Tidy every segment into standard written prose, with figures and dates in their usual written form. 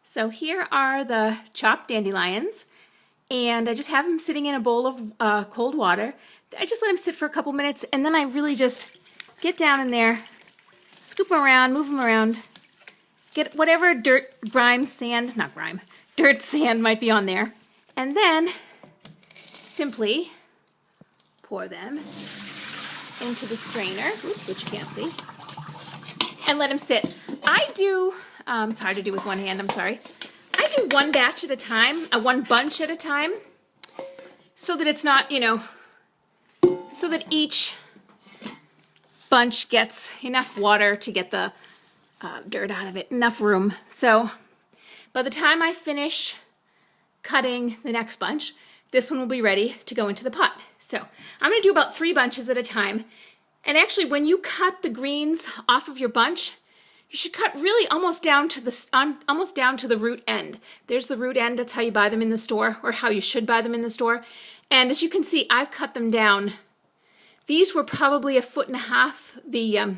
So here are the chopped dandelions, and I just have them sitting in a bowl of cold water. I just let them sit for a couple minutes, and then I really just get down in there, scoop them around, move them around, get whatever dirt, grime, sand, not grime, dirt, sand might be on there, and then simply pour them into the strainer, which you can't see, and let them sit. I do, it's hard to do with one hand, I'm sorry. I do one batch at a time, one bunch at a time, so that it's not, so that each bunch gets enough water to get the dirt out of it, enough room. So by the time I finish cutting the next bunch, this one will be ready to go into the pot. So I'm going to do about 3 bunches at a time. And actually, when you cut the greens off of your bunch, you should cut really almost down to the root end. There's the root end. That's how you buy them in the store, or how you should buy them in the store. And as you can see, I've cut them down. These were probably 1.5 feet.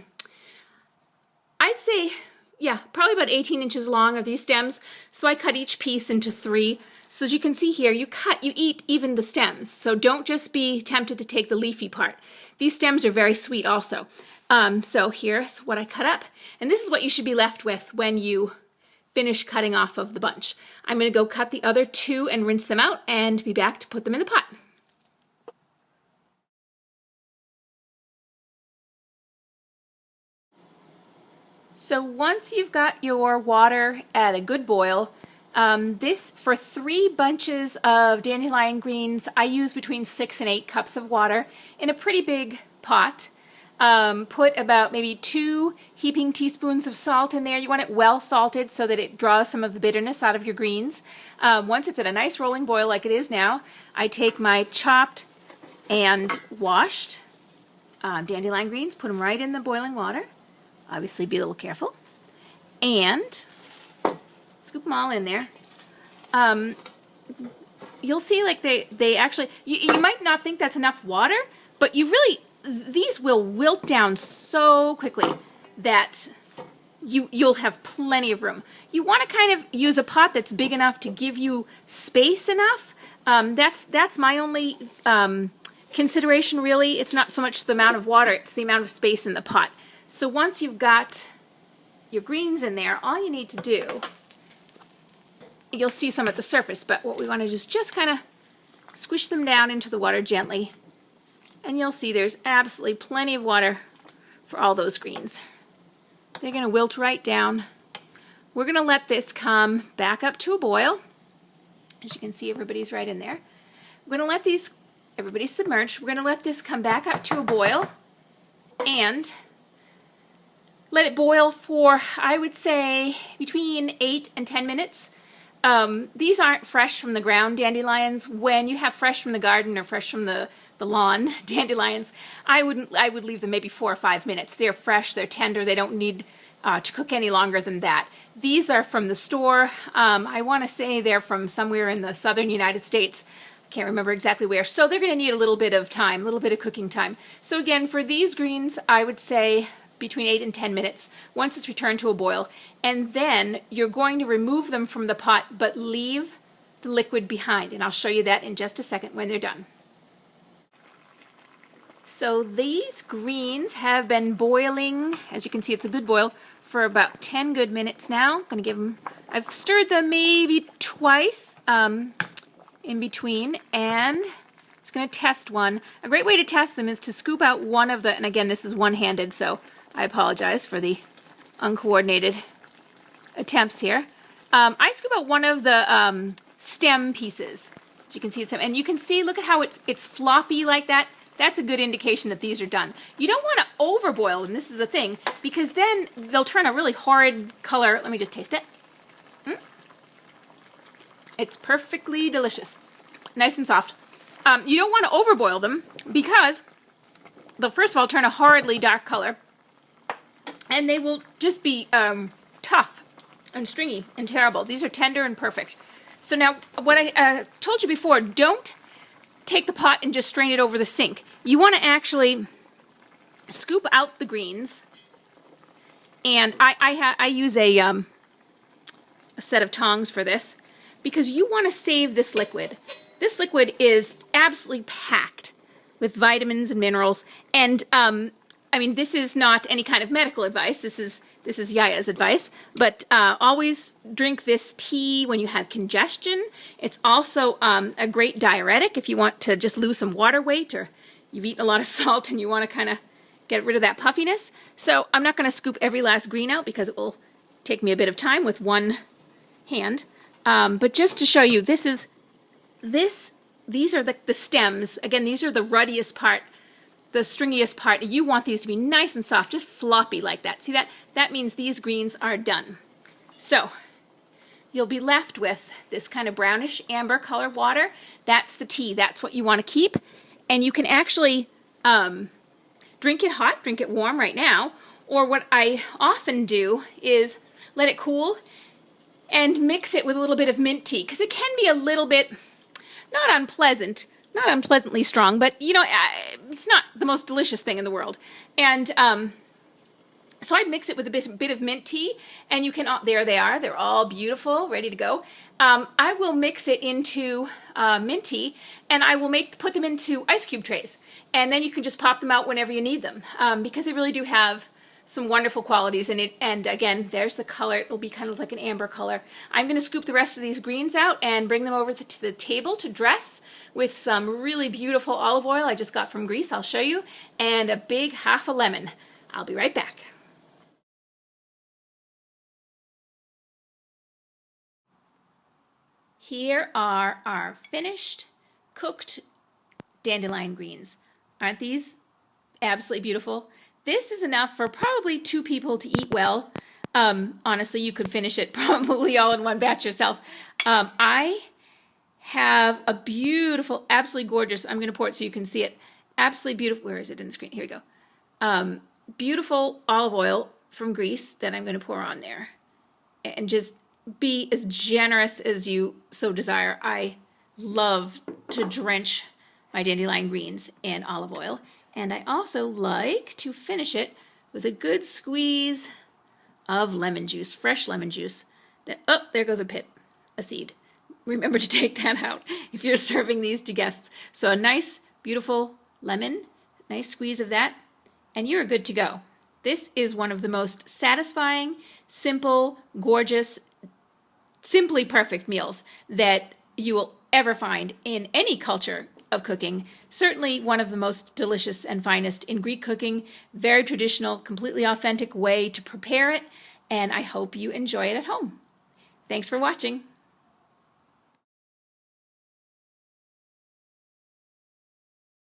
I'd say, yeah, probably about 18 inches long are these stems. So I cut each piece into 3. So as you can see here, you eat even the stems. So don't just be tempted to take the leafy part. These stems are very sweet also. So here's what I cut up. And this is what you should be left with when you finish cutting off of the bunch. I'm going to go cut the other 2 and rinse them out and be back to put them in the pot. So once you've got your water at a good boil, this for 3 bunches of dandelion greens, I use between 6 and 8 cups of water in a pretty big pot. Put about maybe 2 heaping teaspoons of salt in there. You want it well salted so that it draws some of the bitterness out of your greens. Once it's at a nice rolling boil like it is now, I take my chopped and washed dandelion greens, put them right in the boiling water. Obviously be a little careful. And scoop them all in there. You'll see like they actually, you might not think that's enough water, but these will wilt down so quickly that you'll have plenty of room. You want to kind of use a pot that's big enough to give you space enough. That's my only consideration really. It's not so much the amount of water, it's the amount of space in the pot. So once you've got your greens in there, all you need to do, you'll see some at the surface, but what we want to do is just kind of squish them down into the water gently. And you'll see there's absolutely plenty of water for all those greens. They're going to wilt right down. We're going to let this come back up to a boil. As you can see, everybody's right in there. We're going to let everybody's submerged. We're going to let this come back up to a boil and let it boil for, I would say, between 8 and 10 minutes. These aren't fresh from the ground dandelions. When you have fresh from the garden or fresh from the lawn dandelions, I would leave them maybe 4 or 5 minutes. They're fresh, they're tender, they don't need to cook any longer than that. These are from the store. I want to say they're from somewhere in the southern United States. I can't remember exactly where. So they're going to need a little bit of time, a little bit of cooking time. So again, for these greens, I would say between 8 and 10 minutes once it's returned to a boil. And then you're going to remove them from the pot, but leave the liquid behind. And I'll show you that in just a second when they're done. So these greens have been boiling, as you can see it's a good boil, for about 10 good minutes now. I'm going to give them, I've stirred them maybe twice in between, and it's going to test one. A great way to test them is to scoop out one of the, and again this is one-handed, so I apologize for the uncoordinated attempts here. I scoop out one of the stem pieces. As you can see, and you can see, look at how it's floppy like that. That's a good indication that these are done. You don't want to overboil them, this is a thing, because then they'll turn a really horrid color. Let me just taste it. It's perfectly delicious. Nice and soft. You don't want to overboil them because they'll first of all turn a horridly dark color, and they will just be tough and stringy and terrible. These are tender and perfect. So now, what I told you before, don't take the pot and just strain it over the sink. You want to actually scoop out the greens, and I use a a set of tongs for this, because you want to save this liquid. This liquid is absolutely packed with vitamins and minerals. And I mean, this is not any kind of medical advice. This is Yaya's advice. But always drink this tea when you have congestion. It's also a great diuretic if you want to just lose some water weight, or you've eaten a lot of salt and you want to kind of get rid of that puffiness. So I'm not going to scoop every last green out because it will take me a bit of time with one hand. But just to show you, these are the stems. Again, these are the ruddiest part, the stringiest part. You want these to be nice and soft, just floppy like that. See that? That means these greens are done. So you'll be left with this kind of brownish amber color water. That's the tea. That's what you want to keep. And you can actually drink it hot, drink it warm right now. Or what I often do is let it cool and mix it with a little bit of mint tea, because it can be a little bit not unpleasantly strong, but you know, it's not the most delicious thing in the world. And so I mix it with a bit of mint tea, and you can, there they are, they're all beautiful, ready to go. I will mix it into mint tea, and I will put them into ice cube trays, and then you can just pop them out whenever you need them, because they really do have some wonderful qualities in it. And again, there's the color. It will be kind of like an amber color. I'm going to scoop the rest of these greens out and bring them over to the table to dress with some really beautiful olive oil I just got from Greece. I'll show you, and a big half a lemon. I'll be right back. Here are our finished cooked dandelion greens. Aren't these absolutely beautiful? This is enough for probably 2 people to eat well. Honestly, you could finish it probably all in one batch yourself. I have a beautiful, absolutely gorgeous, I'm going to pour it so you can see it, absolutely beautiful, where is it in the screen? Here we go. Beautiful olive oil from Greece that I'm going to pour on there. And just be as generous as you so desire. I love to drench my dandelion greens in olive oil. And I also like to finish it with a good squeeze of lemon juice, fresh lemon juice. Oh, there goes a seed. Remember to take that out if you're serving these to guests. So a nice, beautiful lemon, nice squeeze of that, and you're good to go. This is one of the most satisfying, simple, gorgeous, simply perfect meals that you will ever find in any culture of cooking. Certainly one of the most delicious and finest in Greek cooking. Very traditional, completely authentic way to prepare it, and I hope you enjoy it at home. Thanks for watching.